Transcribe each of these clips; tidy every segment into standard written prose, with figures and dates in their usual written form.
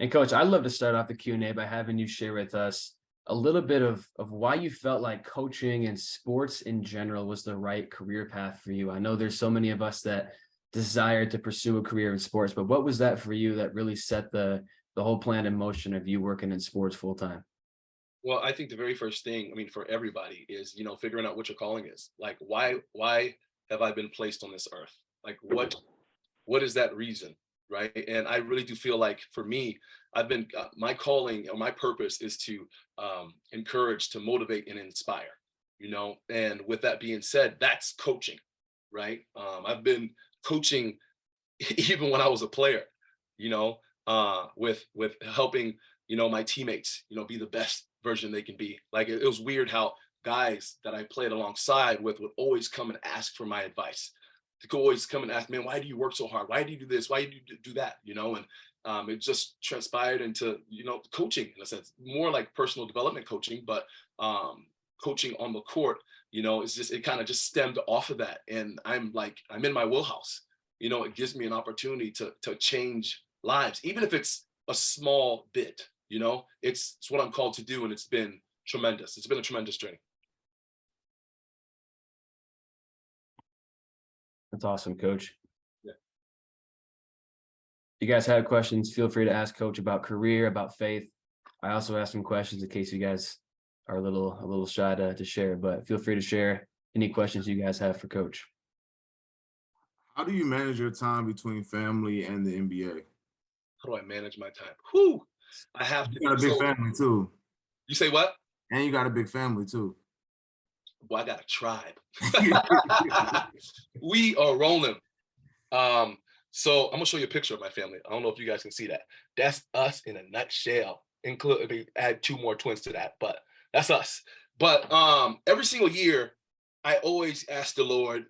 And Coach, I'd love to start off the Q&A by having you share with us a little bit of why you felt like coaching and sports in general was the right career path for you. I know there's so many of us that desire to pursue a career in sports, but what was that for you that really set the whole plan in motion of you working in sports full time? Well, I think the very first thing, I mean, for everybody is, figuring out what your calling is. Like, why have I been placed on this earth? Like, what is that reason? Right. And I really do feel like for me, my calling or my purpose is to encourage, to motivate and inspire, and with that being said, that's coaching. Right. I've been coaching even when I was a player, with helping, my teammates, be the best version they can be. Like it was weird how guys that I played alongside with would always come and ask for my advice. To go always come and ask, man, why do you work so hard? Why do you do this? Why do you do that? And it just transpired into, coaching in a sense, more like personal development coaching, but coaching on the court, it kind of just stemmed off of that. And I'm in my wheelhouse. It gives me an opportunity to change lives, even if it's a small bit. It's what I'm called to do, and it's been tremendous. It's been a tremendous journey. That's awesome, Coach. Yeah. If you guys have questions, feel free to ask Coach about career, about faith. I also have some questions in case you guys are a little shy to share, but feel free to share any questions you guys have for Coach. How do you manage your time between family and the NBA? How do I manage my time? Whew. I have to. You got a big family too. You say what? And you got a big family too. Boy, I got a tribe. We are rolling. So I'm gonna show you a picture of my family. I don't know if you guys can see that. That's us in a nutshell. Include add two more twins to that, but that's us. But every single year, I always ask the Lord.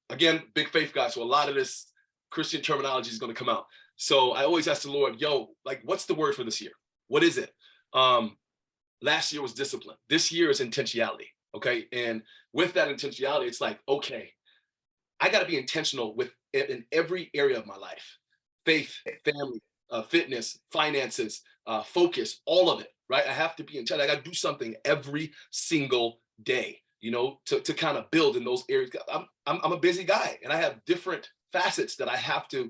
Again, big faith guy, so a lot of this Christian terminology is gonna come out. So I always ask the Lord, yo, like, what's the word for this year? What is it? Last year was discipline. This year is intentionality. Okay. And with that intentionality, it's like, okay, I got to be intentional in every area of my life: faith, family, fitness, finances, focus, all of it. Right. I have to be intentional. I got to do something every single day, to kind of build in those areas. I'm a busy guy, and I have different facets that I have to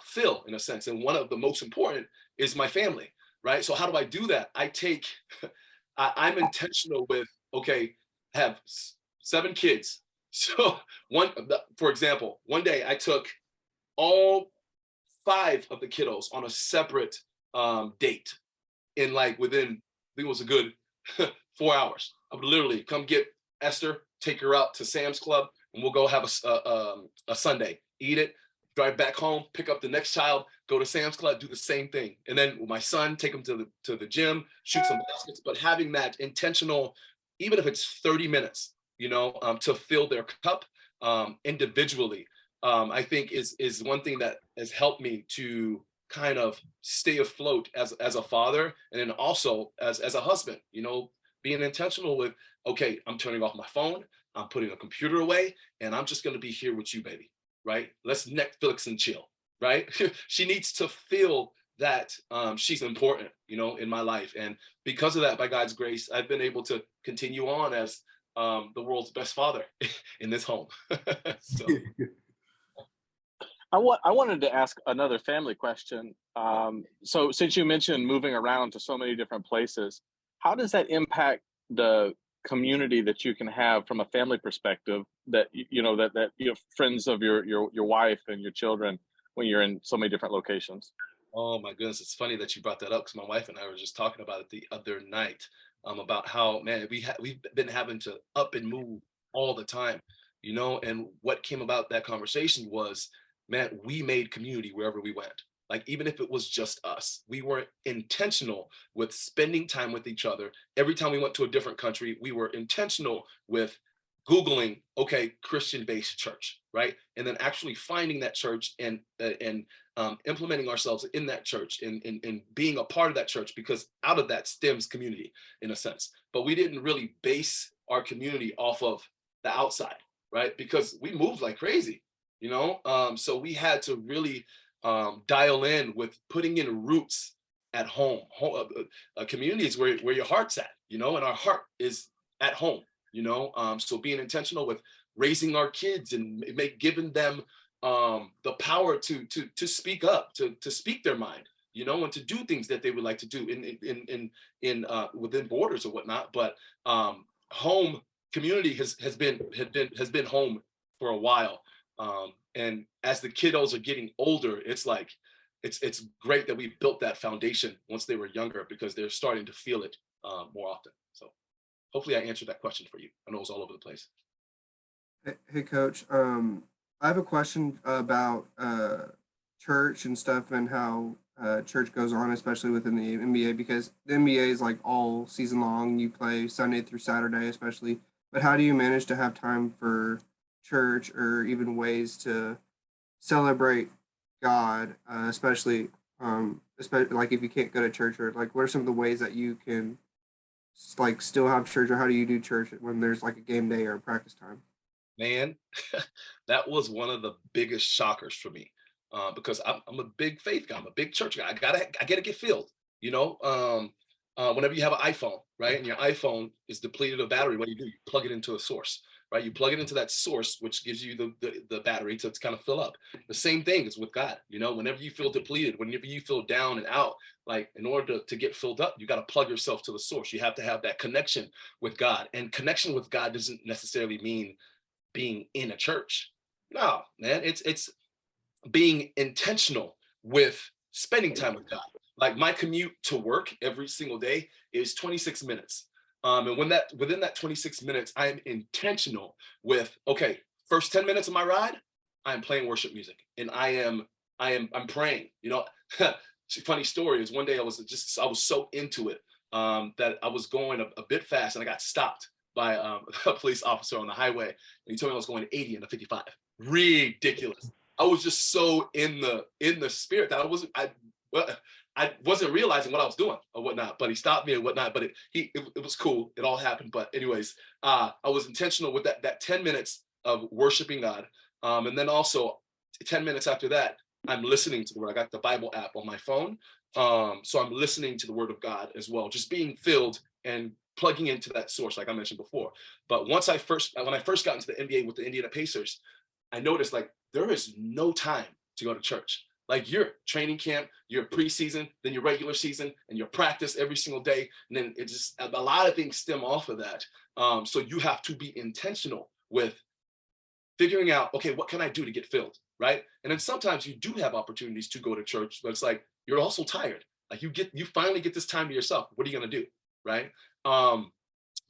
fill in a sense. And one of the most important is my family. Right. So how do I do that? I'm intentional with, okay, I have 7 kids. So for example, one day I took all 5 of the kiddos on a separate date in within, I think it was a good 4 hours. I would literally come get Esther, take her out to Sam's Club, and we'll go have a Sunday, eat it, drive back home, pick up the next child, go to Sam's Club, do the same thing. And then with my son, take him to the gym, shoot some baskets, but having that intentional, even if it's 30 minutes, to fill their cup individually, I think is one thing that has helped me to kind of stay afloat as a father, and then also as a husband, being intentional with, okay, I'm turning off my phone, I'm putting a computer away, and I'm just going to be here with you, baby. Right? Let's Netflix and chill. Right? She needs to feel that she's important, in my life. And because of that, by God's grace, I've been able to continue on as the world's best father in this home. So. I wanted to ask another family question. So since you mentioned moving around to so many different places, how does that impact the community that you can have from a family perspective, that that friends of your wife and your children when you're in so many different locations? Oh my goodness, it's funny that you brought that up, because my wife and I were just talking about it the other night, about how, man, we've been having to up and move all the time, and what came about that conversation was, man, we made community wherever we went. Like, even if it was just us, we were intentional with spending time with each other. Every time we went to a different country, we were intentional with Googling, okay, Christian-based church, right? And then actually finding that church and implementing ourselves in that church and being a part of that church, because out of that stems community in a sense. But we didn't really base our community off of the outside, right? Because we moved like crazy, so we had to really dial in with putting in roots at home. A community is where your heart's at, and our heart is at home, so being intentional with raising our kids and giving them the power to speak up, to speak their mind, and to do things that they would like to do in within borders or whatnot. But home community has been home for a while. And as the kiddos are getting older, it's like it's great that we built that foundation once they were younger, because they're starting to feel it more often. So hopefully I answered that question for you. I know it's all over the place. Hey, Coach. I have a question about church and stuff, and how church goes on, especially within the NBA, because the NBA is like all season long. You play Sunday through Saturday, especially. But how do you manage to have time for church, or even ways to celebrate God, especially like if you can't go to church, or like what are some of the ways that you can like still have church, or how do you do church when there's like a game day or a practice time? Man, that was one of the biggest shockers for me, because I'm a big faith guy. I'm a big church guy. I gotta get filled. Whenever you have an iPhone, right, and your iPhone is depleted of battery, what do? You plug it into a source, right? You plug it into that source, which gives you the battery to kind of fill up. The same thing is with God. Whenever you feel depleted, whenever you feel down and out, like in order to get filled up, you got to plug yourself to the source. You have to have that connection with God, and connection with God doesn't necessarily mean being in a church. No, man, it's being intentional with spending time with God. Like my commute to work every single day is 26 minutes. And within that 26 minutes, I am intentional with, okay, first 10 minutes of my ride, I'm playing worship music, and I'm praying. Funny story is, one day I was so into it that I was going a bit fast, and I got stopped by a police officer on the highway, and he told me I was going 80 in a 55. Ridiculous. I was just so in the spirit that I wasn't realizing what I was doing or whatnot, but he stopped me and whatnot. But it was cool. It all happened. But anyways, I was intentional with that 10 minutes of worshiping God, and then also 10 minutes after that, I'm listening to the word. I got the Bible app on my phone, so I'm listening to the word of God as well, just being filled and plugging into that source, like I mentioned before. But when I first got into the NBA with the Indiana Pacers, I noticed like there is no time to go to church. Like your training camp, your preseason, then your regular season, and your practice every single day. And then it just, a lot of things stem off of that. So you have to be intentional with figuring out, okay, what can I do to get filled, right? And then sometimes you do have opportunities to go to church, but it's like, you're also tired. Like you finally get this time to yourself. What are you gonna do, right?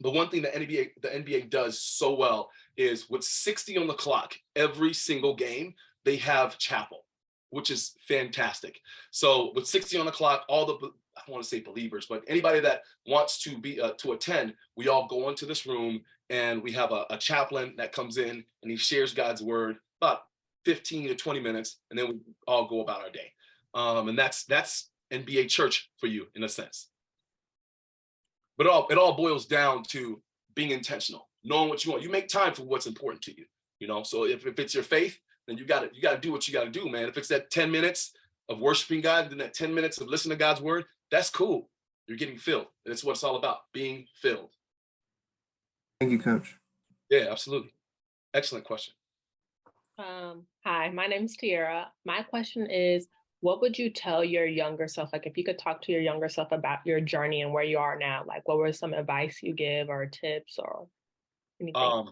But one thing the NBA does so well is with 60 on the clock every single game, they have chapel, which is fantastic. So with 60 on the clock, all the, I don't want to say believers, but anybody that wants to be to attend, we all go into this room, and we have a chaplain that comes in, and he shares God's word about 15 to 20 minutes, and then we all go about our day. And that's NBA church for you in a sense. But it all boils down to being intentional, knowing what you want. You make time for what's important to you. So if it's your faith, then you got to do what you got to do, man. If it's that 10 minutes of worshiping God, then that 10 minutes of listening to God's word, that's cool. You're getting filled. And it's what it's all about, being filled. Thank you, Coach. Yeah, absolutely. Excellent question. Hi, my name's Tiara. My question is, what would you tell your younger self? Like if you could talk to your younger self about your journey and where you are now, like what were some advice you give or tips or anything?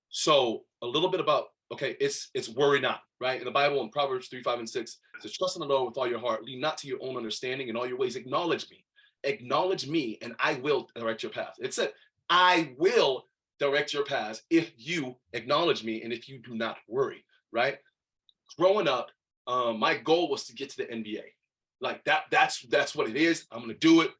So a little bit about, okay, it's worry not, right? In the Bible, in Proverbs 3, 5, and 6, it says, trust in the Lord with all your heart, lean not to your own understanding, in all your ways acknowledge me, and I will direct your path. It said, I will direct your paths if you acknowledge me and if you do not worry, right? Growing up, my goal was to get to the NBA. Like that's what it is. I'm gonna do it,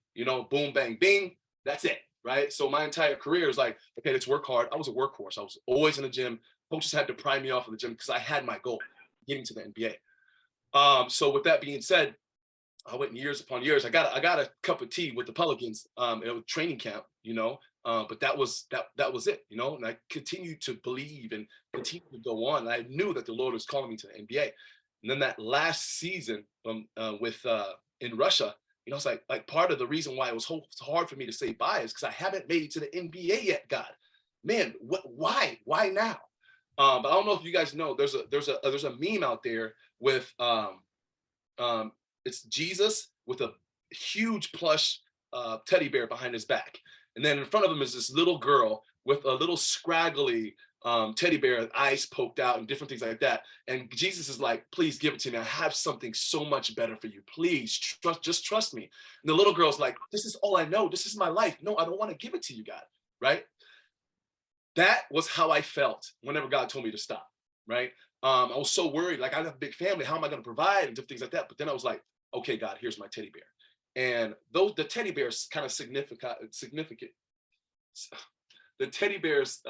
boom, bang, bing. That's it, right? So my entire career is like, okay, let's work hard. I was a workhorse. I was always in the gym. Coaches had to pry me off of the gym because I had my goal, getting to the NBA. So with that being said, I went years upon years. I got a cup of tea with the Pelicans. It was training camp, but that was it, and I continued to believe and continue to go on. I knew that the Lord was calling me to the NBA. And then that last season with in Russia, You know, it's like part of the reason why it was so hard for me to say bye is because I haven't made it to the NBA yet. God, man, why now? But I don't know if you guys know, there's a meme out there with it's Jesus with a huge plush teddy bear behind his back, and then in front of him is this little girl with a little scraggly teddy bear, eyes poked out, and different things like that. And Jesus is like, "Please give it to me. I have something so much better for you. Please just trust me." And the little girl's like, "This is all I know. This is my life. No, I don't want to give it to you, God." Right? That was how I felt whenever God told me to stop. Right? I was so worried. Like, I have a big family. How am I going to provide and different things like that? But then I was like, "Okay, God, here's my teddy bear." And the teddy bears kind of significant. The teddy bears,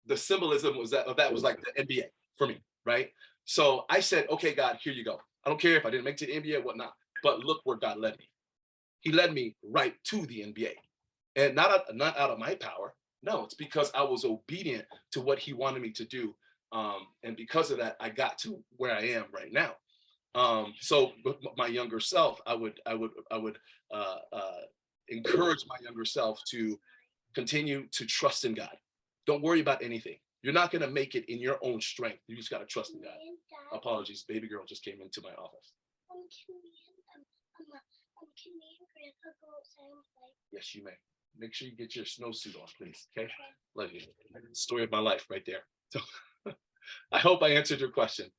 the symbolism was that was like the NBA for me, right? So I said, "Okay, God, here you go. I don't care if I didn't make it to the NBA or whatnot, but look where God led me. He led me right to the NBA, and not out of my power. No, it's because I was obedient to what He wanted me to do, and because of that, I got to where I am right now. So with my younger self, I would encourage my younger self to continue to trust in God. Don't worry about anything. You're not going to make it in your own strength. You just got to trust in God. Apologies, baby girl just came into my office. Yes, you may. Make sure you get your snowsuit on, please. Okay? Love you. Story of my life right there. So I hope I answered your question.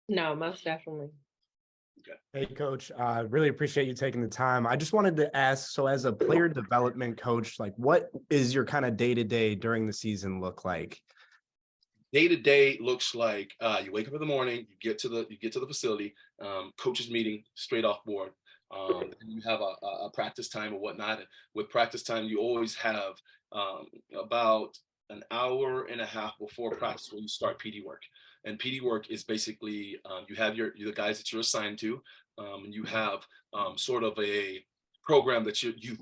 No, most definitely. Hey, Coach, really appreciate you taking the time. I just wanted to ask, so as a player development coach, like what is your kind of day-to-day during the season look like? Day to day looks like you wake up in the morning, you get to the facility, coaches meeting straight off board. And you have a practice time or whatnot. And with practice time, you always have about an hour and a half before practice when you start PD work. And PD work is basically you have the guys that you're assigned to, and you have sort of a program that you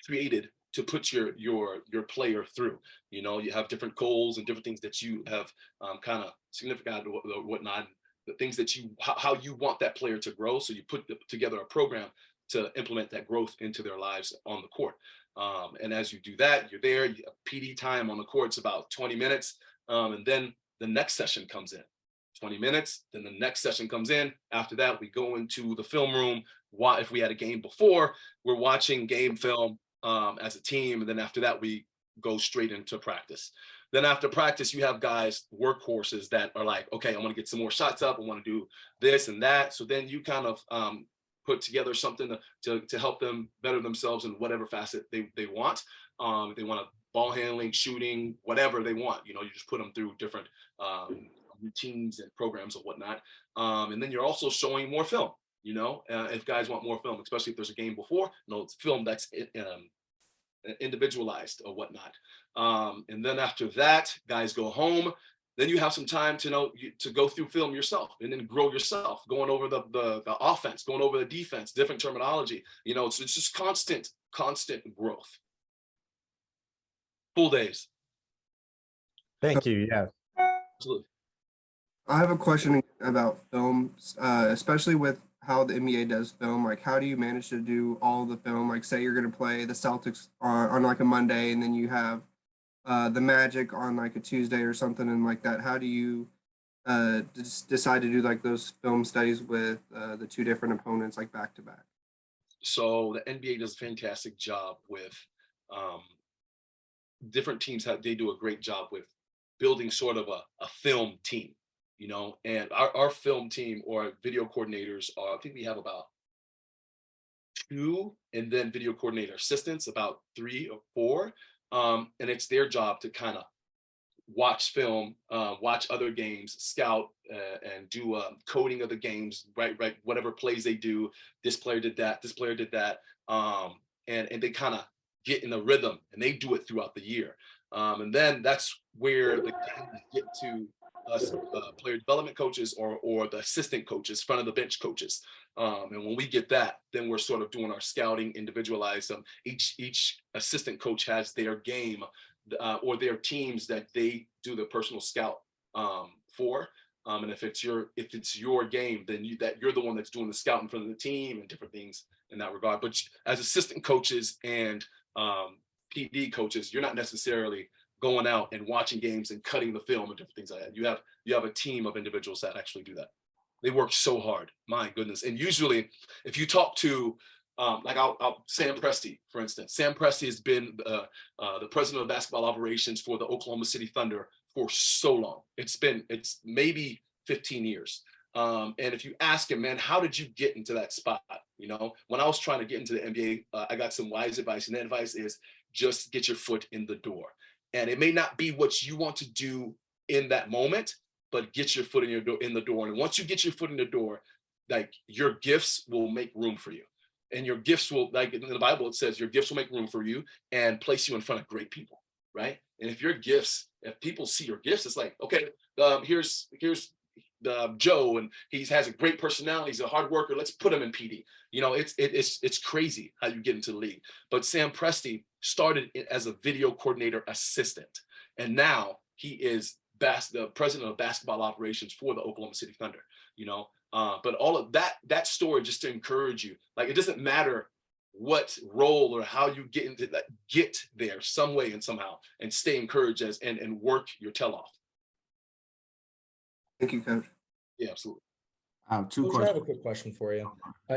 created to put your player through. You know, you have different goals and different things that you have kind of significant or whatnot, the things that how you want that player to grow. So you put together a program to implement that growth into their lives on the court. And as you do that, you're there, you have PD time on the court's about 20 minutes. And then the next session comes in. 20 minutes, then the next session comes in. After that, we go into the film room. If we had a game before, we're watching game film as a team. And then after that, we go straight into practice. Then after practice, you have guys, workhorses that are like, okay, I want to get some more shots up. I want to do this and that. So then you kind of put together something to help them better themselves in whatever facet they want. They want ball handling, shooting, whatever they want. You know, you just put them through different routines and programs or whatnot. And then you're also showing more film. You know, if guys want more film, especially if there's a game before, it's film that's individualized or whatnot. And then after that, guys go home. Then you have some time to go through film yourself and then grow yourself, going over the offense, going over the defense, different terminology. You know, it's just constant growth. Full days. Thank you. Yeah. Absolutely. I have a question about film, especially with how the NBA does film. Like, how do you manage to do all the film? Like, say you're going to play the Celtics on like a Monday, and then you have the Magic on like a Tuesday or something, and like that. How do you decide to do like those film studies with the two different opponents, like back to back? So the NBA does a fantastic job with different teams. They do a great job with building sort of a film team. You know, and our film team or video coordinators I think we have about 2, and then video coordinator assistants about 3 or 4. And it's their job to kind of watch film, watch other games, scout, and do coding of the games, right, whatever plays they do. This player did that, this player did that. And they kind of get in the rhythm, and they do it throughout the year. And then that's where the games get to us player development coaches or the assistant coaches, front of the bench coaches. And when we get that, then we're sort of doing our scouting, individualized. Each assistant coach has their game or their teams that they do the personal scout for. And if it's your game, then you're the one that's doing the scouting for the team and different things in that regard. But as assistant coaches and PD coaches, you're not necessarily going out and watching games and cutting the film and different things like that. You have a team of individuals that actually do that. They work so hard, my goodness. And usually, if you talk to like Sam Presti, for instance. Sam Presti has been the president of basketball operations for the Oklahoma City Thunder for so long. It's maybe 15 years. And if you ask him, man, how did you get into that spot? You know, when I was trying to get into the NBA, I got some wise advice, and that advice is just get your foot in the door. And it may not be what you want to do in that moment, but get your foot in the door. And once you get your foot in the door, like your gifts will make room for you. And your gifts will, like in the Bible, it says your gifts will make room for you and place you in front of great people, right? And if people see your gifts, it's like, okay, here's Joe, and he has a great personality. He's a hard worker. Let's put him in PD. You know, it's crazy how you get into the league. But Sam Presti started as a video coordinator assistant, and now he is the president of basketball operations for the Oklahoma City Thunder. You know. But all of that story, just to encourage you, like it doesn't matter what role or how you get there some way and somehow, and stay encouraged and work your tail off. Thank you, Coach. Yeah, absolutely. I have two Coach, I questions. have a quick question for you.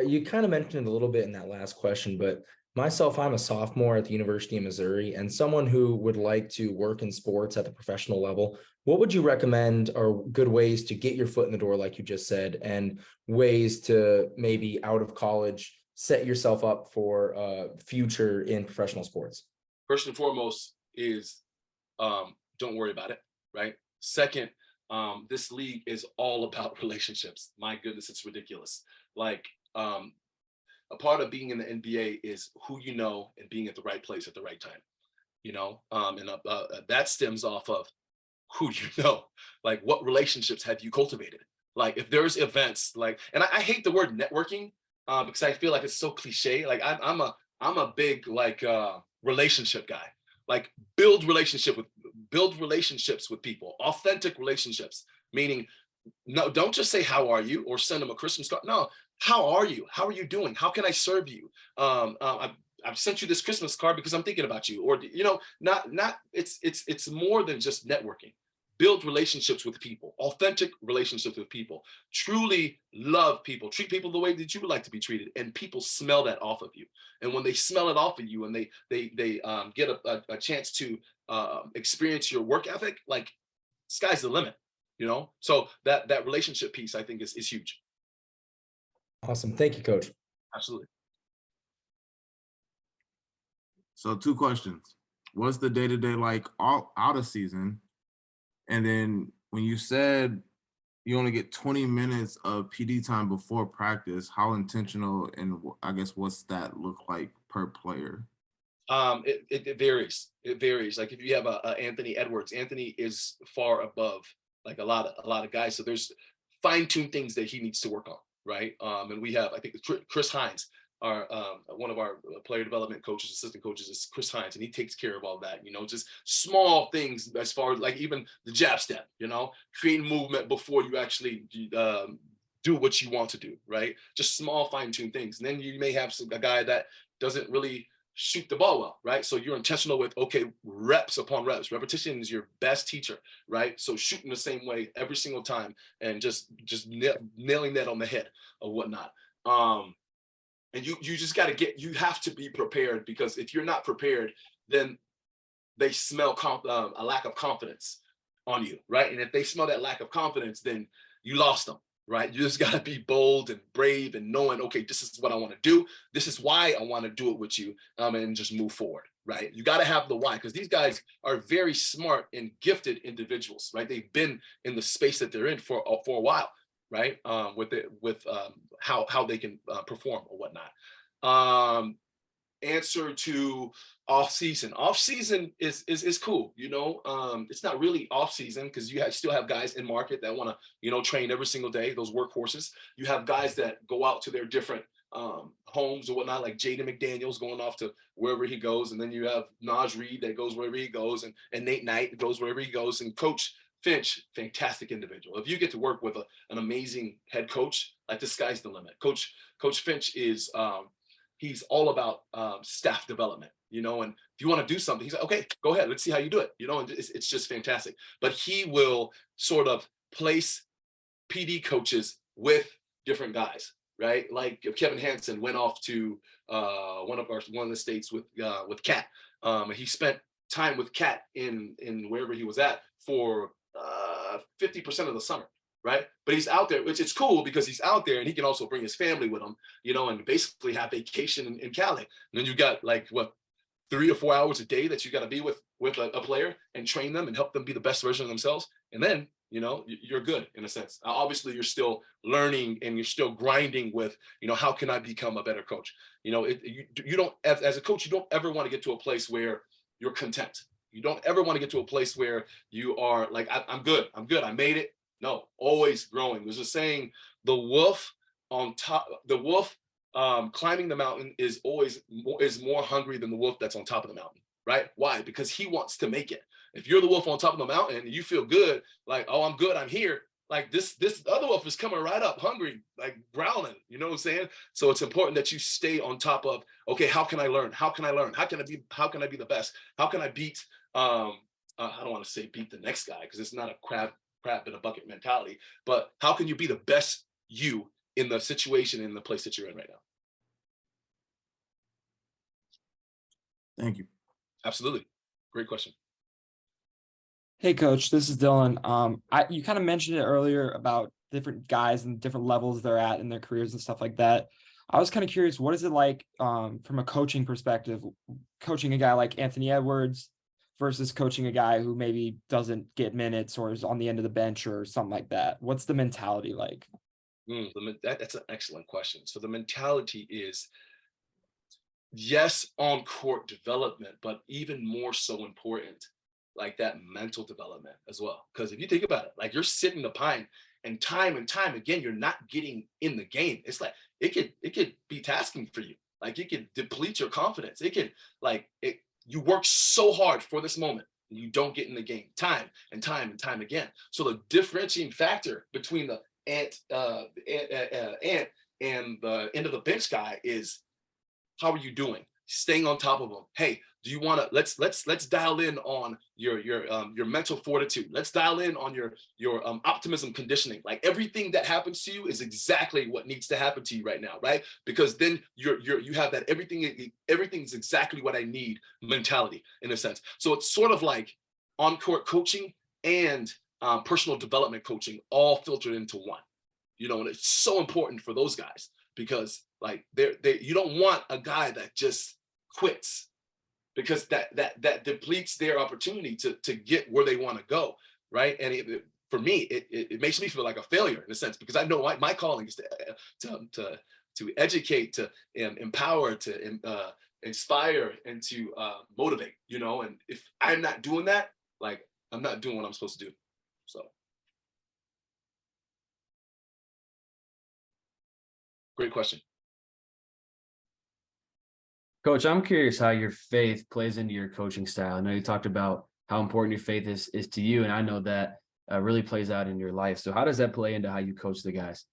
You kind of mentioned it a little bit in that last question, but myself, I'm a sophomore at the University of Missouri, and someone who would like to work in sports at the professional level. What would you recommend are good ways to get your foot in the door, like you just said, and ways to maybe out of college set yourself up for future in professional sports? First and foremost is don't worry about it, right? Second, this league is all about relationships. My goodness, it's ridiculous. Like a part of being in the NBA is who you know and being at the right place at the right time, you know, and that stems off of who you know, like what relationships have you cultivated? Like if there's events like, and I hate the word networking because I feel like it's so cliche. Like I'm a big like relationship guy. Like build relationships with people, authentic relationships, meaning no, don't just say how are you or send them a Christmas card. No, how are you? How are you doing? How can I serve you? I've sent you this Christmas card because I'm thinking about you, or you know, not it's more than just networking. Build relationships with people, authentic relationships with people, truly love people, treat people the way that you would like to be treated, and people smell that off of you. And when they smell it off of you, and they get a chance to experience your work ethic, like sky's the limit, you know. So that relationship piece, I think, is huge. Awesome, thank you, Coach. Absolutely. So 2 questions. What's the day-to-day like out of season? And then when you said you only get 20 minutes of PD time before practice, how intentional, and I guess what's that look like per player? It varies. It varies. Like if you have a Anthony Edwards, Anthony is far above like a lot of guys. So there's fine-tuned things that he needs to work on, right? And we have, I think, Chris Hines, our one of our player development coaches, assistant coaches, is Chris Hines, and he takes care of all that. You know, just small things as far as like even the jab step. You know, creating movement before you actually do what you want to do, right? Just small fine-tuned things. And then you may have a guy that doesn't really shoot the ball well, right? So you're intentional with, okay, reps upon reps. Repetition is your best teacher, right? So shooting the same way every single time and just nailing that on the head or whatnot. And you just got to you have to be prepared, because if you're not prepared, then they smell a lack of confidence on you, right? And if they smell that lack of confidence, then you lost them. Right? You just got to be bold and brave and knowing, okay, this is what I want to do. This is why I want to do it with you, and just move forward, right? You got to have the why, because these guys are very smart and gifted individuals, right? They've been in the space that they're in for a while, right? With how they can perform or whatnot. Answer to off season is cool, you know. It's not really off season because you still have guys in market that want to, you know, train every single day, those workhorses. You have guys that go out to their different homes or whatnot, like Jaden McDaniels going off to wherever he goes, and then you have Naj Reid that goes wherever he goes, and Nate Knight goes wherever he goes, and Coach Finch, fantastic individual. If you get to work with an amazing head coach, like the sky's the limit. Coach Finch is he's all about staff development, you know, and if you want to do something, he's like, okay, go ahead, let's see how you do it, you know, and it's just fantastic. But he will sort of place PD coaches with different guys, right? Like Kevin Hansen went off to one of the states with Cat. He spent time with Cat in wherever he was at for 50% of the summer, right? But he's out there, which is cool because he's out there and he can also bring his family with him, you know, and basically have vacation in Cali. And then you got like 3 or 4 hours a day that you got to be with a player and train them and help them be the best version of themselves. And then, you know, you're good in a sense. Obviously, you're still learning and you're still grinding with, you know, how can I become a better coach? You know, you don't, as a coach, you don't ever want to get to a place where you're content. You don't ever want to get to a place where you are like, I'm good, I made it. No, always growing. There's a saying, the wolf climbing the mountain is more hungry than the wolf that's on top of the mountain, right? Why? Because he wants to make it. If you're the wolf on top of the mountain and you feel good, like, oh, I'm good, I'm here. Like this other wolf is coming right up, hungry, like growling, you know what I'm saying? So it's important that you stay on top of, okay, how can I learn? How can I learn? How can I be the best? How can I beat, I don't want to say beat the next guy because it's not a crab in a bucket mentality, but how can you be the best you in the situation, in the place that you're in right now? Thank you. Absolutely. Great question. Hey, Coach, this is Dylan. You kind of mentioned it earlier about different guys and different levels they're at in their careers and stuff like that. I was kind of curious, what is it like from a coaching perspective, coaching a guy like Anthony Edwards versus coaching a guy who maybe doesn't get minutes or is on the end of the bench or something like that? What's the mentality like? That's an excellent question. So the mentality is, yes, on court development, but even more so important, like that mental development as well. Because if you think about it, like you're sitting the pine and time again, you're not getting in the game. It's like it could be tasking for you. Like it could deplete your confidence. You work so hard for this moment and you don't get in the game time and time again. So the differentiating factor between the ant and the end of the bench guy is, how are you doing? Staying on top of them. Hey, do you want to let's dial in on your mental fortitude. Let's dial in on your optimism conditioning. Like everything that happens to you is exactly what needs to happen to you right now, right? Because then you have that everything's exactly what I need mentality in a sense. So it's sort of like on court coaching and personal development coaching all filtered into one. You know, and it's so important for those guys because like you don't want a guy that just quits, because that depletes their opportunity to get where they want to go, right? And for me, it makes me feel like a failure in a sense, because I know my calling is to educate, to empower, to inspire, and to motivate. You know, and if I'm not doing that, like I'm not doing what I'm supposed to do. So, great question. Coach, I'm curious how your faith plays into your coaching style. I know you talked about how important your faith is to you, and I know that really plays out in your life. So how does that play into how you coach the guys?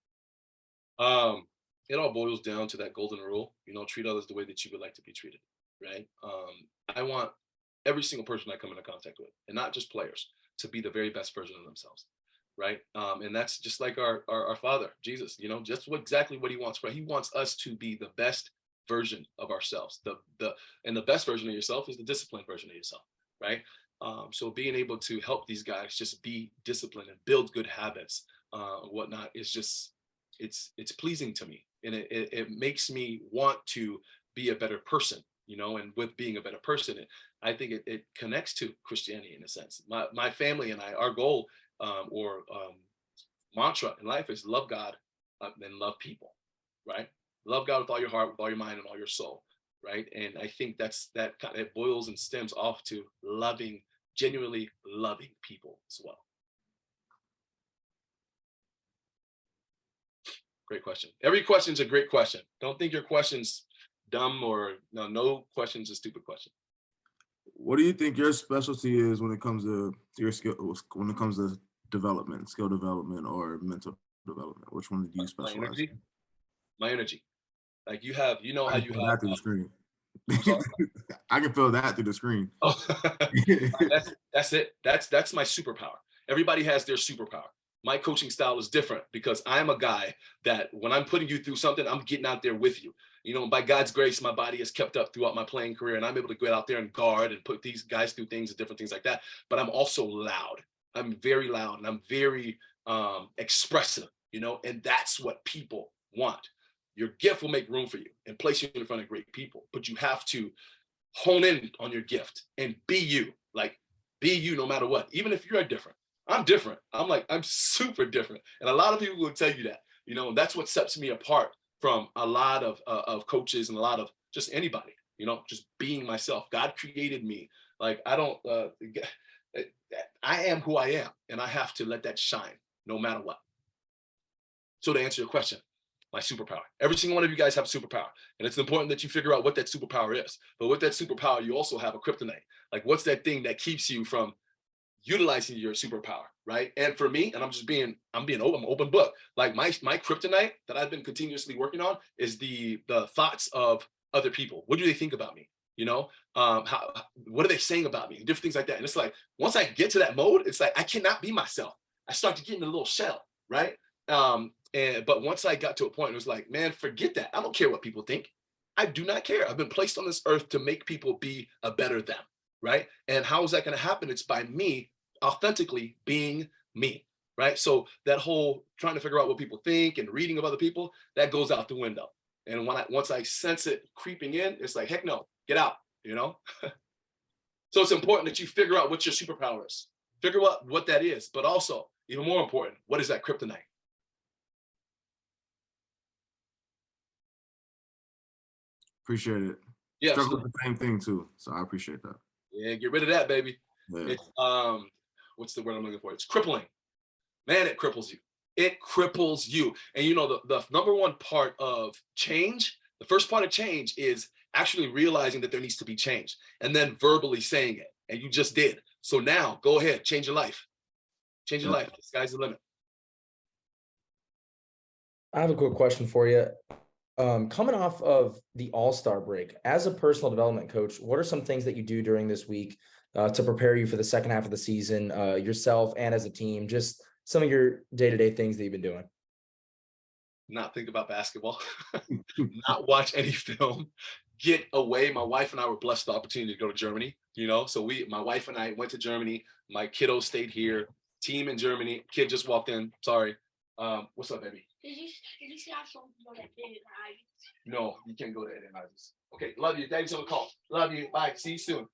It all boils down to that golden rule, you know, treat others the way that you would like to be treated, right? I want every single person I come into contact with, and not just players, to be the very best version of themselves, right? And that's just like our Father, Jesus, you know, just exactly what he wants, right? He wants us to be the best version of ourselves. And the best version of yourself is the disciplined version of yourself, right? So being able to help these guys just be disciplined and build good habits, whatnot, is just, it's pleasing to me. And it makes me want to be a better person, you know, and with being a better person, I think it connects to Christianity in a sense. My family and I, our goal or mantra in life is love God and love people, right? Love God with all your heart, with all your mind, and all your soul, right? And I think it boils and stems off to genuinely loving people as well. Great question. Every question's a great question. Don't think your question's dumb or no question's a stupid question. What do you think your specialty is when it comes to your skill, when it comes to development, skill development, or mental development? Which one do you My specialize energy. in? My energy. Like you have, you know I how can you feel have. that through the screen. I'm sorry? I can feel that through the screen. Oh, that's it. That's my superpower. Everybody has their superpower. My coaching style is different because I'm a guy that when I'm putting you through something, I'm getting out there with you. You know, by God's grace, my body has kept up throughout my playing career, and I'm able to get out there and guard and put these guys through things and different things like that. But I'm also loud. I'm very loud, and I'm very expressive. You know, and that's what people want. Your gift will make room for you and place you in front of great people, but you have to hone in on your gift and be you. Like, be you no matter what. Even if you're different. I'm different. I'm super different. And a lot of people will tell you that, you know, and that's what sets me apart from a lot of coaches and a lot of just anybody, you know, just being myself. God created me. Like, I am who I am, and I have to let that shine no matter what. So to answer your question, my superpower. Every single one of you guys have a superpower. And it's important that you figure out what that superpower is. But with that superpower, you also have a kryptonite. Like, what's that thing that keeps you from utilizing your superpower, right? And for me, and I'm open book. Like my kryptonite that I've been continuously working on is the thoughts of other people. What do they think about me? You know, what are they saying about me? Different things like that. And it's like, once I get to that mode, it's like, I cannot be myself. I start to get in a little shell, right? But once I got to a point, it was like, man, forget that. I don't care what people think. I do not care. I've been placed on this earth to make people be a better them, right? And how is that going to happen? It's by me authentically being me, right? So that whole trying to figure out what people think and reading of other people, that goes out the window. And once I sense it creeping in, it's like, heck no, get out, you know? So it's important that you figure out what your superpower is. Figure out what that is, but also, even more important, what is that kryptonite? Appreciate it. Yeah, Struggle with the same thing too. So I appreciate that. Yeah, get rid of that, baby. Yeah. It's what's the word I'm looking for? It's crippling. Man, it cripples you. It cripples you. And you know, the number one part of change, the first part of change is actually realizing that there needs to be change and then verbally saying it. And you just did. So now go ahead, change your life. Change your life. The sky's the limit. I have a quick question for you. Coming off of the All-Star break, as a personal development coach, what are some things that you do during this week to prepare you for the second half of the season, yourself and as a team, just some of your day-to-day things that you've been doing? Not think about basketball, not watch any film, get away. My wife and I were blessed with the opportunity to go to Germany, you know, so my wife and I went to Germany. My kiddo stayed here, team in Germany, kid just walked in, sorry. What's up, baby? Did you see I saw No, you can't go to Ed and Ivy's. Okay, love you. Daddy's on the call. Love you. Bye. See you soon.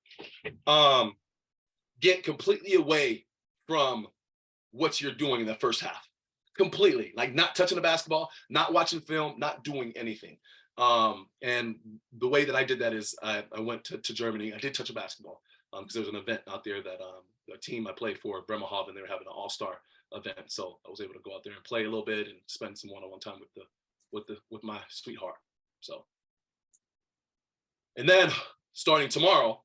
Get completely away from what you're doing in the first half. Completely. Like not touching the basketball, not watching film, not doing anything. And the way that I did that is I went to Germany. I did touch a basketball because there was an event out there that the team I played for, Bremerhaven, they were having an all-star event. So I was able to go out there and play a little bit and spend some one-on-one time with my sweetheart. So, and then starting tomorrow,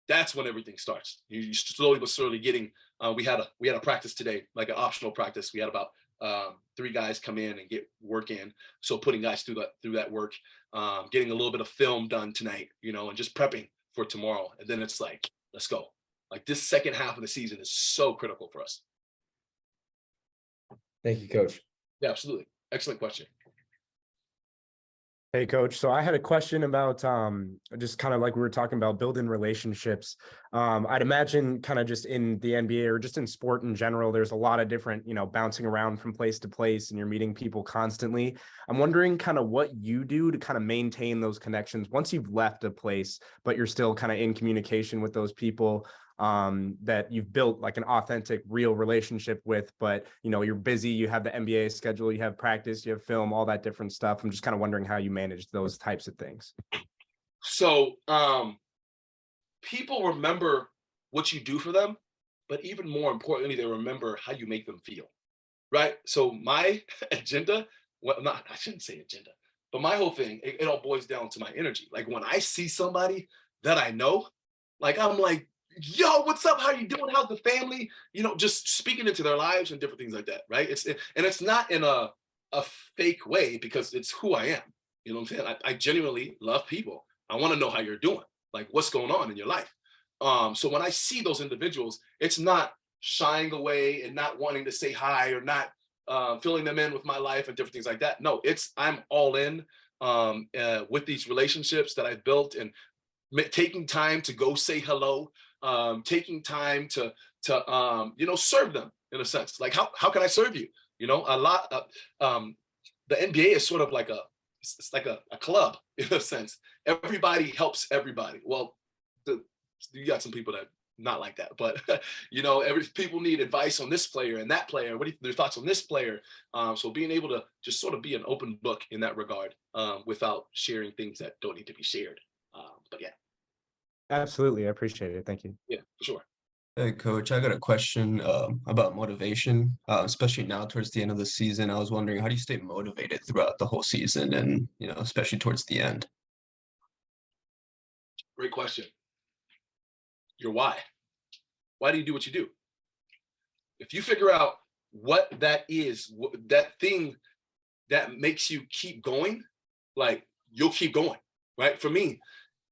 that's when everything starts. You slowly but surely getting. We had a practice today, like an optional practice. We had about 3 guys come in and get work in. So putting guys through that work, getting a little bit of film done tonight, you know, and just prepping for tomorrow. And then it's like, let's go. Like this second half of the season is so critical for us. Thank you, Coach. Yeah, absolutely. Excellent question. Hey, Coach. So I had a question about just kind of like we were talking about building relationships. I'd imagine kind of just in the NBA or just in sport in general, there's a lot of different, you know, bouncing around from place to place and you're meeting people constantly. I'm wondering kind of what you do to kind of maintain those connections once you've left a place, but you're still kind of in communication with those people that you've built like an authentic, real relationship with, but you know, you're busy, you have the NBA schedule, you have practice, you have film, all that different stuff. I'm just kind of wondering how you manage those types of things. So people remember what you do for them, but even more importantly, they remember how you make them feel, right? So my agenda, I shouldn't say agenda, but my whole thing, it all boils down to my energy. Like when I see somebody that I know, Like, I'm like, yo, what's up? How you doing? How's the family? You know, just speaking into their lives and different things like that, right? It's not in a fake way, because it's who I am. You know what I'm saying? I genuinely love people. I want to know how you're doing, like what's going on in your life. So when I see those individuals, it's not shying away and not wanting to say hi, or not filling them in with my life and different things like that. No, I'm all in with these relationships that I've built, and taking time to go say hello, taking time to serve them in a sense. Like, how can I serve you? You know, a lot. The NBA is sort of like it's like a club in a sense. Everybody helps everybody. Well, you got some people that not like that, but people need advice on this player and that player. What are their thoughts on this player? So being able to just sort of be an open book in that regard, without sharing things that don't need to be shared. But yeah. Absolutely. I appreciate it. Thank you. Yeah, for sure. Hey, Coach, I got a question about motivation, especially now towards the end of the season. I was wondering, how do you stay motivated throughout the whole season, and especially towards the end? Great question. Your why. Why do you do what you do? If you figure out what that is, that thing that makes you keep going, like, you'll keep going, right? For me,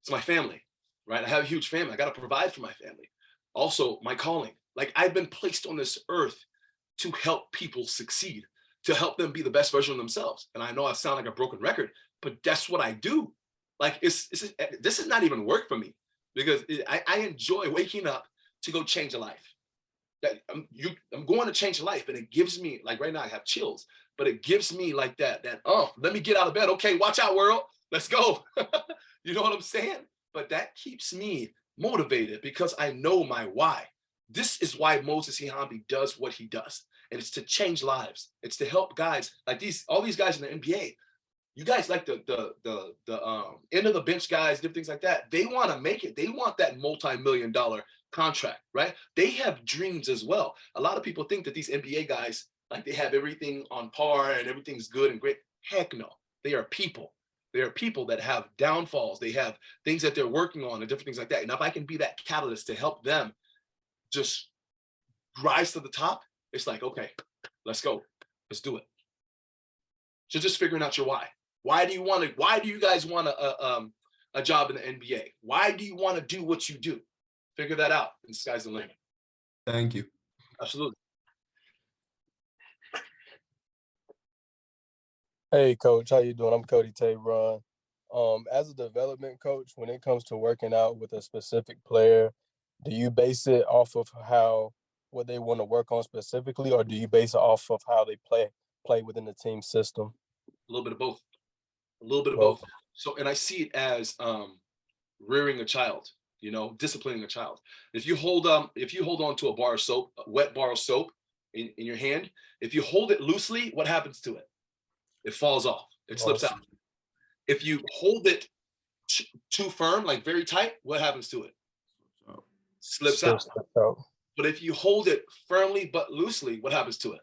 it's my family, right? I have a huge family. I got to provide for my family. Also, my calling. Like, I've been placed on this earth to help people succeed, to help them be the best version of themselves. And I know I sound like a broken record, but that's what I do. Like, this is not even work for me, because I enjoy waking up to go change a life. I'm going to change a life, and it gives me, like, right now I have chills, but it gives me like that let me get out of bed. Okay, watch out, world. Let's go. You know what I'm saying? But that keeps me motivated, because I know my why. This is why Moses Ehambe does what he does. And it's to change lives. It's to help guys like all these guys in the NBA. You guys, like the end of the bench guys, different things like that. They want to make it. They want that multi-million-dollar contract, right? They have dreams as well. A lot of people think that these NBA guys, like, they have everything on par and everything's good and great. Heck no. They are people. They are people that have downfalls. They have things that they're working on and different things like that. And if I can be that catalyst to help them just rise to the top, it's like, okay, let's go. Let's do it. So just figuring out your why. Why do you guys want a job in the NBA? Why do you want to do what you do? Figure that out, and the sky's the limit. Thank you. Absolutely. Hey, Coach, how you doing? I'm Cody Tabron. As a development coach, when it comes to working out with a specific player, do you base it off of what they want to work on specifically, or do you base it off of how they play within the team system? A little bit of both. A little bit of both. So, and I see it as rearing a child, disciplining a child. If you hold on to a bar of soap, a wet bar of soap in your hand, if you hold it loosely, what happens to it? It falls off. It slips out. If you hold it too firm, like very tight, what happens to it? Slips out. But if you hold it firmly but loosely, what happens to it?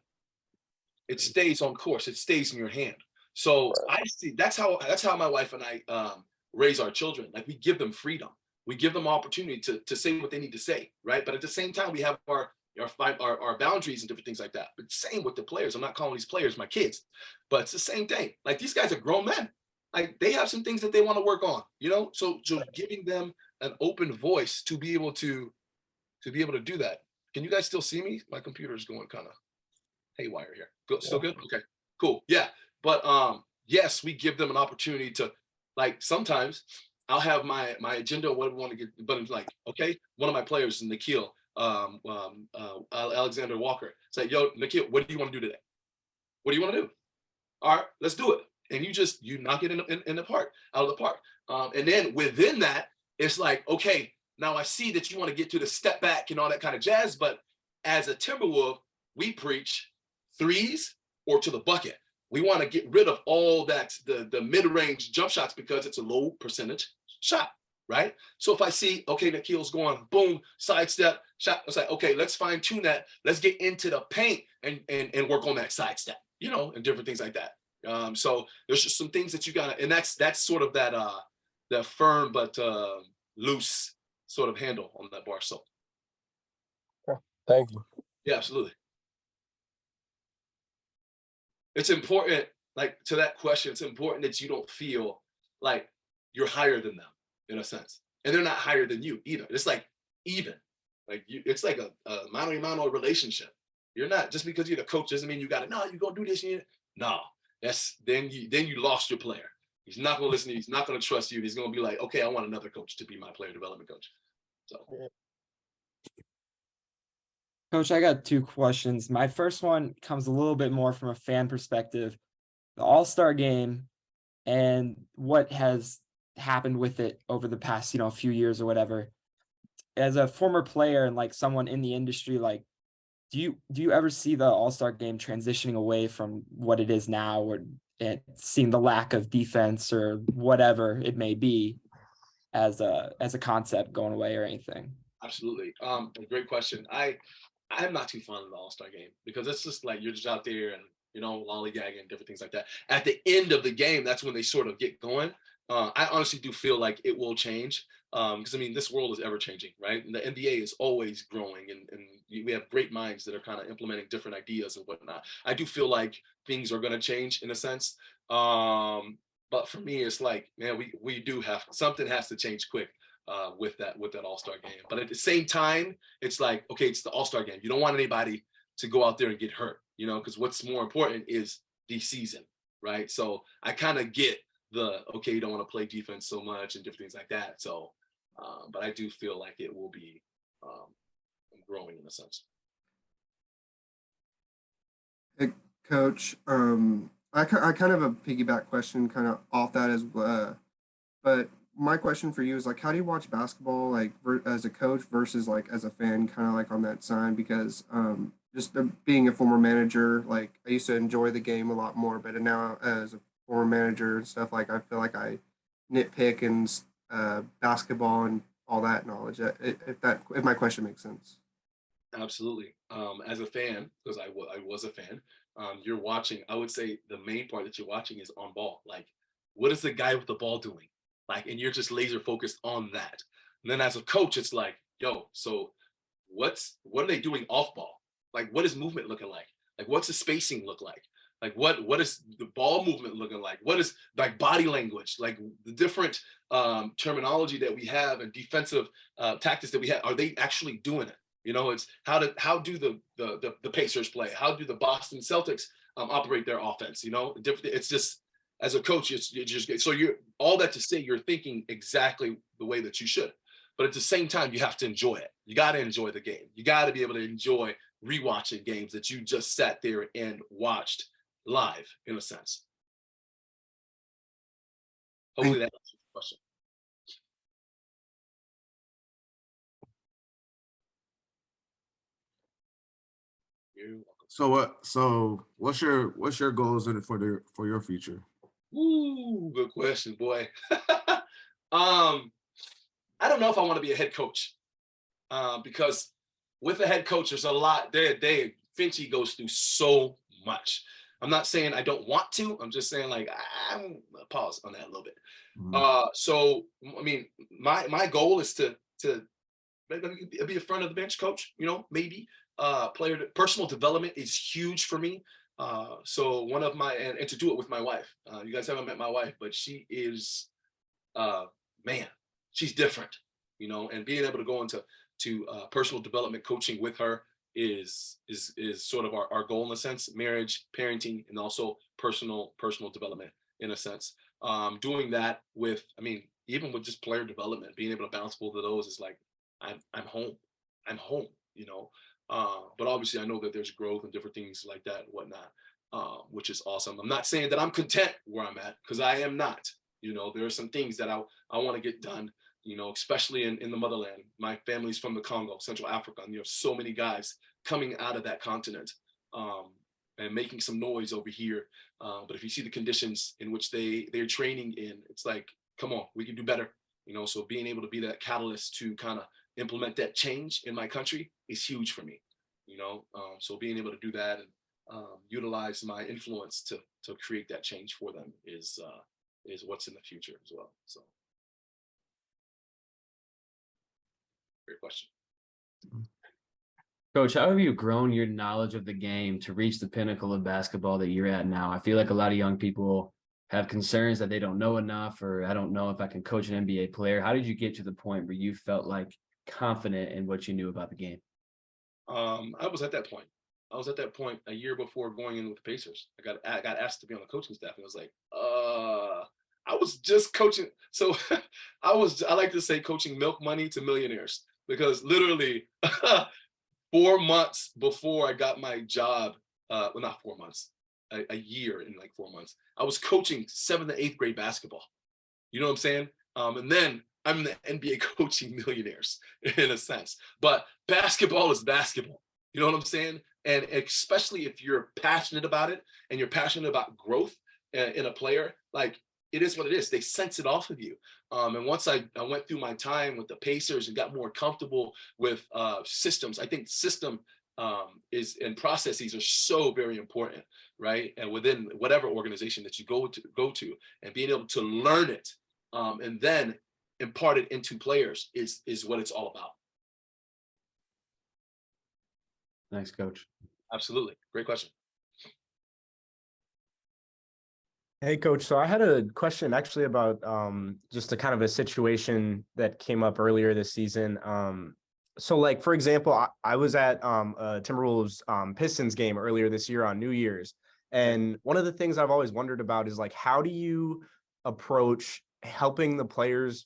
It stays on course. It stays in your hand. So I see that's how my wife and I raise our children. Like, we give them freedom. We give them opportunity to say what they need to say, right? But at the same time, we have our boundaries and different things like that. But same with the players. I'm not calling these players my kids, but it's the same thing. Like, these guys are grown men. Like, they have some things that they want to work on, So giving them an open voice to be able to do that. Can you guys still see me? My computer is going kind of haywire here. Good, still good? Okay, cool. Yeah. But yes, we give them an opportunity to, like, sometimes I'll have my agenda, what we want to get, but it's like, okay, one of my players, Nikhil, Alexander Walker, say, yo, Nikhil, what do you want to do today? What do you want to do? All right, let's do it. And you knock it in the park, out of the park. And then within that, it's like, okay, now I see that you want to get to the step back and all that kind of jazz, but as a Timberwolf, we preach threes or to the bucket. We want to get rid of all that, the mid-range jump shots, because it's a low percentage shot, right? So if I see, okay, Nikhil's going, boom, sidestep, shot, it's like, okay, let's fine tune that. Let's get into the paint and work on that sidestep, and different things like that. So there's just some things that you gotta, and that's sort of that firm but loose sort of handle on that bar. So Thank you. yeah, absolutely. It's important, like to that question, it's important that you don't feel like you're higher than them in a sense. And they're not higher than you either. It's like even. Like it's like a mano relationship. You're not, just because you're the coach doesn't mean you gotta, no, you go do this. No, that's then you lost your player. He's not gonna listen to you, he's not gonna trust you. He's gonna be like, okay, I want another coach to be my player development coach. So Coach, I got two questions. My first one comes a little bit more from a fan perspective. The All-Star game and what has happened with it over the past, few years or whatever. As a former player and like someone in the industry, like, do you ever see the All-Star game transitioning away from what it is now, or seeing the lack of defense or whatever it may be as a concept going away or anything? absolutely. A great question. I'm not too fond of the All-Star game because it's just like you're just out there and lollygagging and different things like that. At the end of the game, that's when they sort of get going. I honestly do feel like it will change because this world is ever changing, right? And the NBA is always growing, and we have great minds that are kind of implementing different ideas and whatnot. I do feel like things are going to change in a sense, but for me, it's like, man, we do have, something has to change quick with that All-Star game. But at the same time, it's like, okay, it's the All-Star game. You don't want anybody to go out there and get hurt, because what's more important is the season, right? So I kind of get okay, you don't want to play defense so much and different things like that. So, but I do feel like it will be growing in a sense. Hey, Coach, I kind of have a piggyback question kind of off that as well. But my question for you is like, how do you watch basketball like as a coach versus like as a fan, kind of like on that side? Because just being a former manager, like I used to enjoy the game a lot more, but now as a former manager and stuff, like I feel like I nitpick and basketball and all that knowledge. If my question makes sense. Absolutely. As a fan, because I was a fan, you're watching. I would say the main part that you're watching is on ball. Like, what is the guy with the ball doing? Like, and you're just laser focused on that. And then as a coach, it's like, yo, so what are they doing off ball? Like, what is movement looking like? Like, what's the spacing look like? Like, what is the ball movement looking like? What is like body language? Like the different terminology that we have and defensive tactics that we have, are they actually doing it? It's how do the Pacers play? How do the Boston Celtics operate their offense? It's just, as a coach, it's just, so you're, all that to say, you're thinking exactly the way that you should. But at the same time, you have to enjoy it. You got to enjoy the game. You got to be able to enjoy rewatching games that you just sat there and watched live, in a sense. Hopefully that answers the question. So what's your goals for your future? Ooh, good question, boy. I don't know if I want to be a head coach because with a head coach, there's a lot. Finchy goes through so much. I'm not saying I don't want to. I'm just saying, like, I'm pause on that a little bit. Mm-hmm. So my goal is to be a front of the bench coach. Maybe personal development is huge for me. So one of my, and to do it with my wife. You guys haven't met my wife, but she is, man, she's different. And being able to go into personal development coaching with her is sort of our goal in a sense. Marriage, parenting, and also personal development in a sense. Doing that with, even with just player development, being able to bounce both of those is like, I'm home. But obviously I know that there's growth and different things like that and whatnot, which is awesome. I'm not saying that I'm content where I'm at, because I am not. There are some things that I want to get done, especially in the motherland. My family's from the Congo, Central Africa, and you have so many guys coming out of that continent and making some noise over here. But if you see the conditions in which they're training in, it's like, come on, we can do better. So being able to be that catalyst to kind of implement that change in my country is huge for me. So being able to do that and utilize my influence to create that change for them is what's in the future as well. So question. Coach, how have you grown your knowledge of the game to reach the pinnacle of basketball that you're at now? I feel like a lot of young people have concerns that they don't know enough, or I don't know if I can coach an NBA player. How did you get to the point where you felt like confident in what you knew about the game? I was at that point. I was at that point a year before going in with the Pacers. I got asked to be on the coaching staff, and I was like, I was just coaching. So I like to say coaching milk money to millionaires, because literally 4 months before I got my job, well, not 4 months, a year in like 4 months, I was coaching 7th and 8th grade basketball. You know what I'm saying? And then I'm in the NBA coaching millionaires in a sense. But basketball is basketball. You know what I'm saying? And especially if you're passionate about it and you're passionate about growth in a player, like, it is what it is. They sense it off of you. And once I went through my time with the Pacers and got more comfortable with systems, I think system and processes are so very important, right? And within whatever organization that you go to, and being able to learn it and then impart it into players is what it's all about. Thanks, Coach. Absolutely. Great question. Hey, Coach. So I had a question actually about just a kind of a situation that came up earlier this season. So like, for example, I was at a Timberwolves Pistons game earlier this year on New Year's. And one of the things I've always wondered about is like, how do you approach helping the players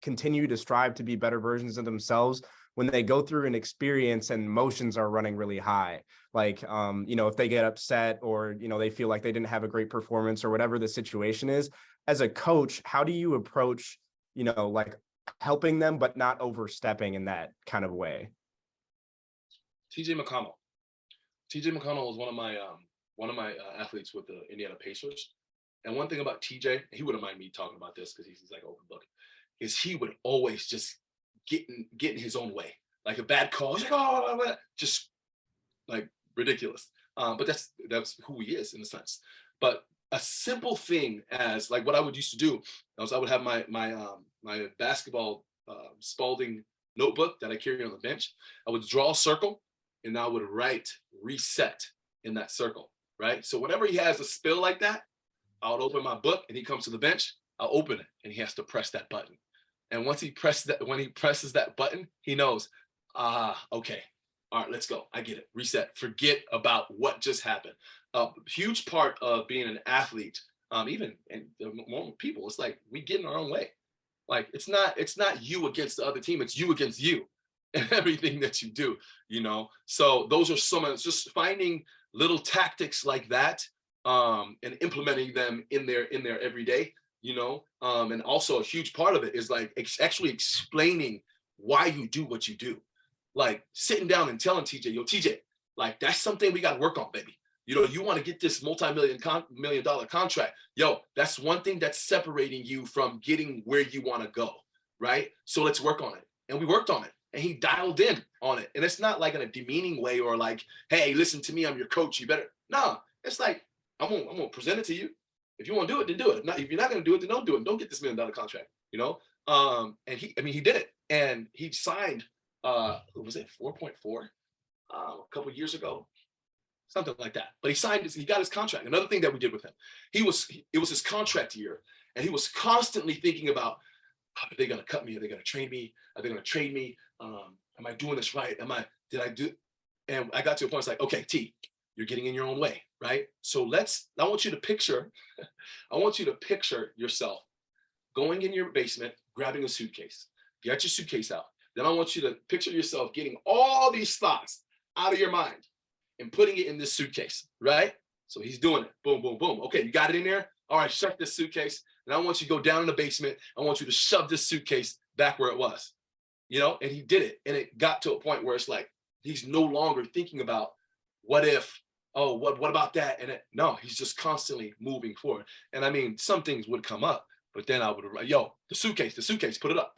continue to strive to be better versions of themselves when they go through an experience and emotions are running really high? Like, if they get upset or, they feel like they didn't have a great performance or whatever the situation is, as a coach, how do you approach, like helping them, but not overstepping in that kind of way? TJ McConnell. TJ McConnell was one of my athletes with the Indiana Pacers. And one thing about TJ, he wouldn't mind me talking about this because he's like open book, is he would always just get in his own way. Like a bad call, he's like, oh, just like ridiculous. But that's who he is in a sense. But a simple thing as like what I would used to do, I would have my basketball Spalding notebook that I carry on the bench. I would draw a circle and I would write reset in that circle, right? So whenever he has a spill like that, I would open my book and he comes to the bench, I'll open it and he has to press that button. And when he presses that button, he knows, okay, all right, let's go. I get it. Reset. Forget about what just happened. A huge part of being an athlete, even and more people, it's like we get in our own way. Like it's not you against the other team. It's you against you and everything that you do. So those are some of just finding little tactics like that and implementing them in their everyday. And also a huge part of it is like actually explaining why you do what you do. Like sitting down and telling TJ, yo, TJ, like that's something we got to work on, baby. You want to get this multi-million dollar contract. Yo, that's one thing that's separating you from getting where you want to go, right? So let's work on it. And we worked on it. And he dialed in on it. And it's not like in a demeaning way or like, hey, listen to me, I'm your coach, you better. No, it's like, I'm gonna present it to you. If you want to do it, then do it. If you're not going to do it, then don't do it. Don't get this $1 million contract, And he did it. And he signed, was it 4.4 a couple of years ago? Something like that. But he got his contract. Another thing that we did with him, it was his contract year. And he was constantly thinking about, are they going to cut me? Are they going to trade me? Are they going to trade me? Am I doing this right? Did I do? And I got to a point, it's like, okay, T, you're getting in your own way, right? So I want you to picture yourself going in your basement, grabbing a suitcase. Get your suitcase out. Then I want you to picture yourself getting all these thoughts out of your mind and putting it in this suitcase, right? So he's doing it. Boom, boom, boom. Okay, you got it in there? All right, shut this suitcase. And I want you to go down in the basement. I want you to shove this suitcase back where it was, and he did it. And it got to a point where it's like, he's no longer thinking about what if, oh, what about that? And no, he's just constantly moving forward. And I mean, some things would come up, but then I would, the suitcase, put it up,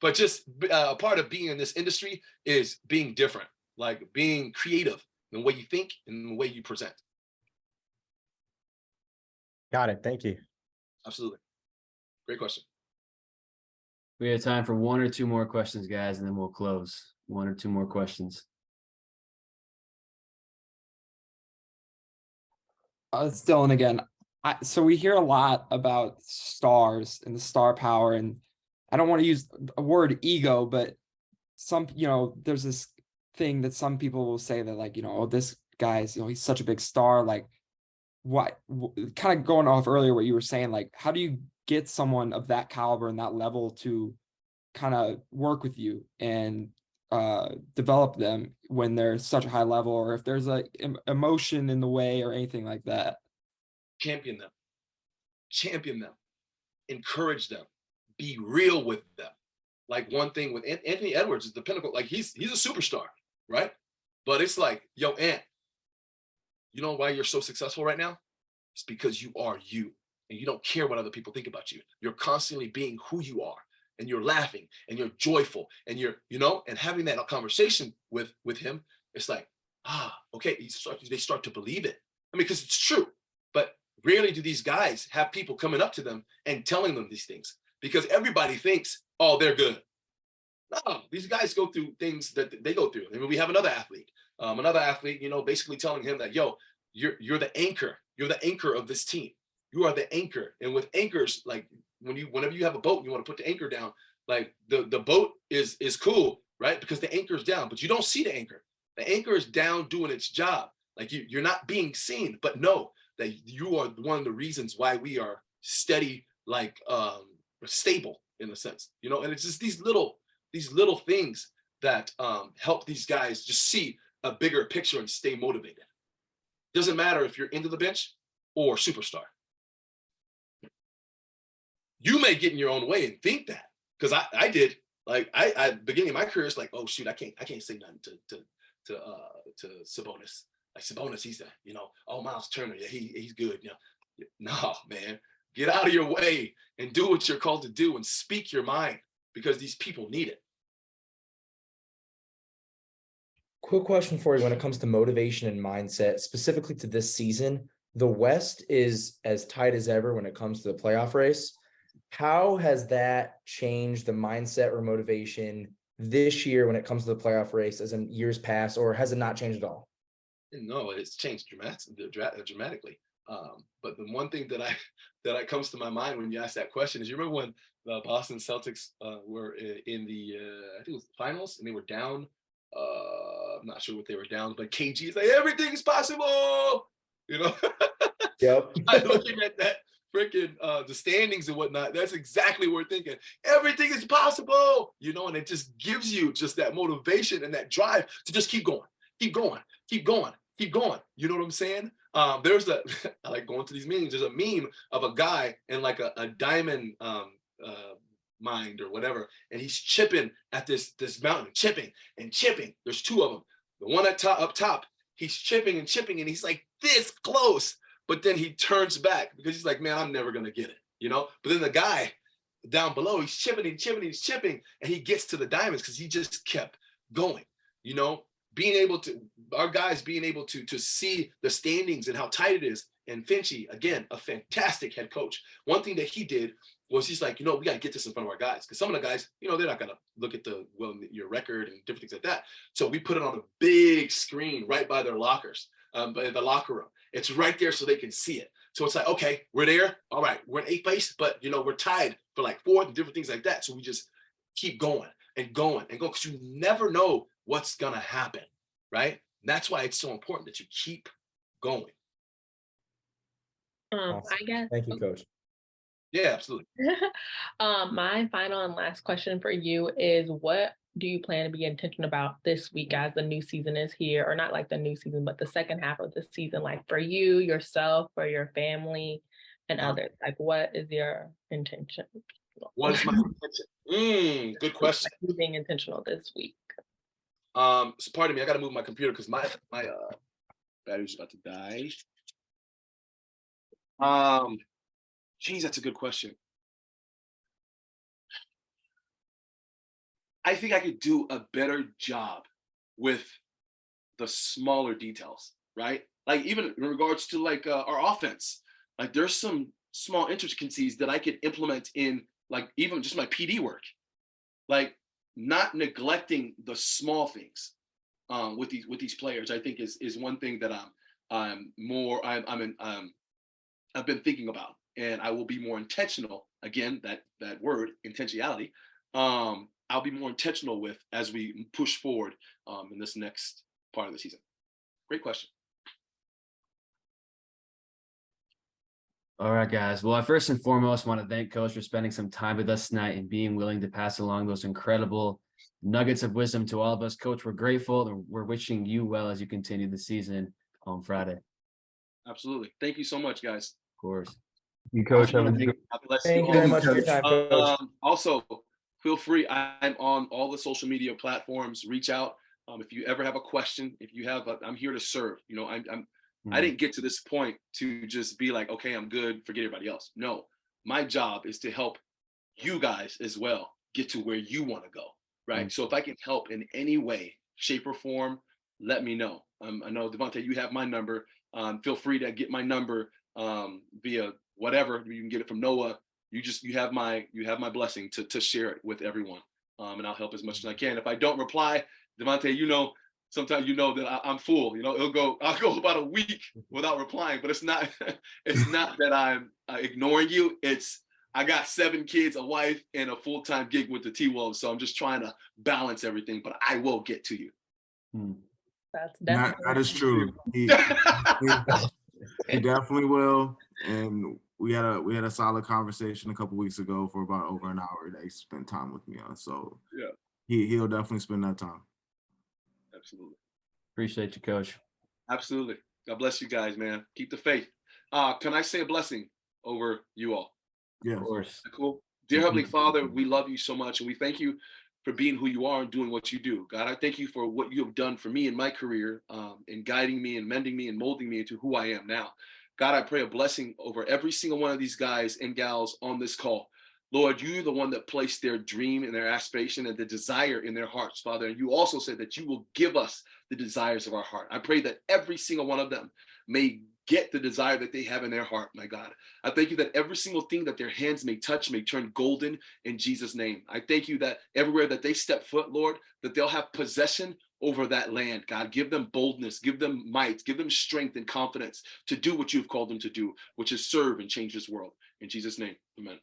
but just a part of being in this industry is being different, like being creative in the way you think and the way you present. Got it. Thank you. Absolutely. Great question. We have time for one or two more questions, guys, and then we'll close. One or two more questions. It's Dylan again. So we hear a lot about stars and the star power, and I don't want to use a word ego, but there's this thing that some people will say that, like, oh, this guy's, he's such a big star. Like, kind of going off earlier what you were saying, like, how do you get someone of that caliber and that level to kind of work with you and develop them when they're such a high level, or if there's a emotion in the way or anything like that? Champion them, encourage them, be real with them. Like, one thing with Anthony Edwards is the pinnacle. Like, he's a superstar, right? But it's like, yo, Ant, you know why you're so successful right now? It's because you are you, and you don't care what other people think about you. You're constantly being who you are, and you're laughing, and you're joyful, and you're, and having that conversation with him. It's like, okay, they start to believe it. I mean, because it's true. But rarely do these guys have people coming up to them and telling them these things, because everybody thinks, oh, they're good. No, these guys go through things that they go through. I mean, we have another athlete, basically telling him that, yo, you're the anchor. You're the anchor of this team. You are the anchor. And with anchors, like, whenever you have a boat and you want to put the anchor down, like, the boat is cool, right? Because the anchor is down, but you don't see the anchor. The anchor is down doing its job. Like, you're not being seen, but know that you are one of the reasons why we are steady, like, stable in a sense, and it's just these little things that help these guys just see a bigger picture and stay motivated. Doesn't matter if you're into the bench or superstar. You may get in your own way and think that, because I did. Like, I beginning of my career, it's like, oh shoot, I can't say nothing to Sabonis. Like, Sabonis, he's Miles Turner, yeah, he's good. No, man, get out of your way and do what you're called to do and speak your mind, because these people need it. Quick question for you when it comes to motivation and mindset, specifically to this season. The West is as tight as ever when it comes to the playoff race. How has that changed the mindset or motivation this year when it comes to the playoff race as in years past, or has it not changed at all? No, it's changed dramatically. But the one thing that comes to my mind when you ask that question is, you remember when the Boston Celtics were in the I think it was the finals, and they were down. I'm not sure what they were down, but KG is like, everything's possible. Yep. I'm looking at that freaking the standings and whatnot. That's exactly what we're thinking. Everything is possible, and it just gives you just that motivation and that drive to just keep going, keep going, keep going, keep going. You know what I'm saying? There's I like going to these meetings. There's a meme of a guy in like a diamond mind or whatever, and he's chipping at this mountain, chipping and chipping. There's two of them. The one up top, he's chipping and chipping, and he's like this close, but then he turns back because he's like, man, I'm never gonna get it, But then the guy down below, he's chipping and chipping and chipping, and he gets to the diamonds because he just kept going. Our guys being able to see the standings and how tight it is. And Finchie, again, a fantastic head coach. One thing that he did was he's like, we got to get this in front of our guys, because some of the guys, they're not going to look at your record and different things like that. So we put it on a big screen right by their lockers, by the locker room. It's right there so they can see it. So it's like, okay, we're there. All right, we're in 8th place, but we're tied for like 4th and different things like that. So we just keep going and going and going, because you never know what's going to happen, right? And that's why it's so important that you keep going. Awesome. I guess. Thank you, Coach. Yeah, absolutely. My final and last question for you is, what do you plan to be intentional about this week as the new season is here? Or not like the new season, but the second half of the season, like for you, yourself, for your family, and others. Like, what is your intention? What is my intention? Good question. Like, being intentional this week. So pardon me, I got to move my computer because my battery's about to die. Geez, that's a good question. I think I could do a better job with the smaller details, right? Like, even in regards to like our offense, like there's some small intricacies that I could implement in like even just my PD work, like not neglecting the small things with these players, I think is one thing that I've been thinking about, and I will be more intentional. Again, that word intentionality. I'll be more intentional with as we push forward in this next part of the season. Great question. All right, guys. Well, I first and foremost want to thank Coach for spending some time with us tonight and being willing to pass along those incredible nuggets of wisdom to all of us. Coach, we're grateful and we're wishing you well as you continue the season on Friday. Absolutely. Thank you so much, guys. Of course. You, Coach. God bless Thank you all. very much for your time, Coach. Also, feel free. I'm on all the social media platforms. Reach out if you ever have a question. If you have, I'm here to serve. You know, I didn't get to this point to just be like, okay, I'm good, forget everybody else. No, my job is to help you guys as well get to where you want to go, right? So if I can help in any way, shape, or form, let me know. I know, Devontae, you have my number. Feel free to get my number via whatever. You can get it from Noah. You have my blessing to share it with everyone, and I'll help as much as I can. If I don't reply, Devontae, you know, sometimes you know that I'm full. You know, I'll go about a week without replying, but it's not that I'm ignoring you. It's I got 7 kids, a wife, and a full-time gig with the T-Wolves, so I'm just trying to balance everything. But I will get to you. That's definitely That is true. He definitely will. And we had a solid conversation a couple weeks ago for about over an hour that he spent time with me on. So yeah, he'll definitely spend that time. Absolutely. Appreciate you, Coach. Absolutely. God bless you guys, man. Keep the faith. Can I say a blessing over you all? Yeah, of course. Cool. Dear Heavenly Father, we love you so much, and we thank you for being who you are and doing what you do. God, I thank you for what you have done for me in my career, in guiding me and mending me and molding me into who I am now. God, I pray a blessing over every single one of these guys and gals on this call. Lord, you're the one that placed their dream and their aspiration and the desire in their hearts, Father. And you also said that you will give us the desires of our heart. I pray that every single one of them may get the desire that they have in their heart, my God. I thank you that every single thing that their hands may touch may turn golden in Jesus' name. I thank you that everywhere that they step foot, Lord, that they'll have possession over that land. God, give them boldness, give them might, give them strength and confidence to do what you've called them to do, which is serve and change this world. In Jesus' name, amen.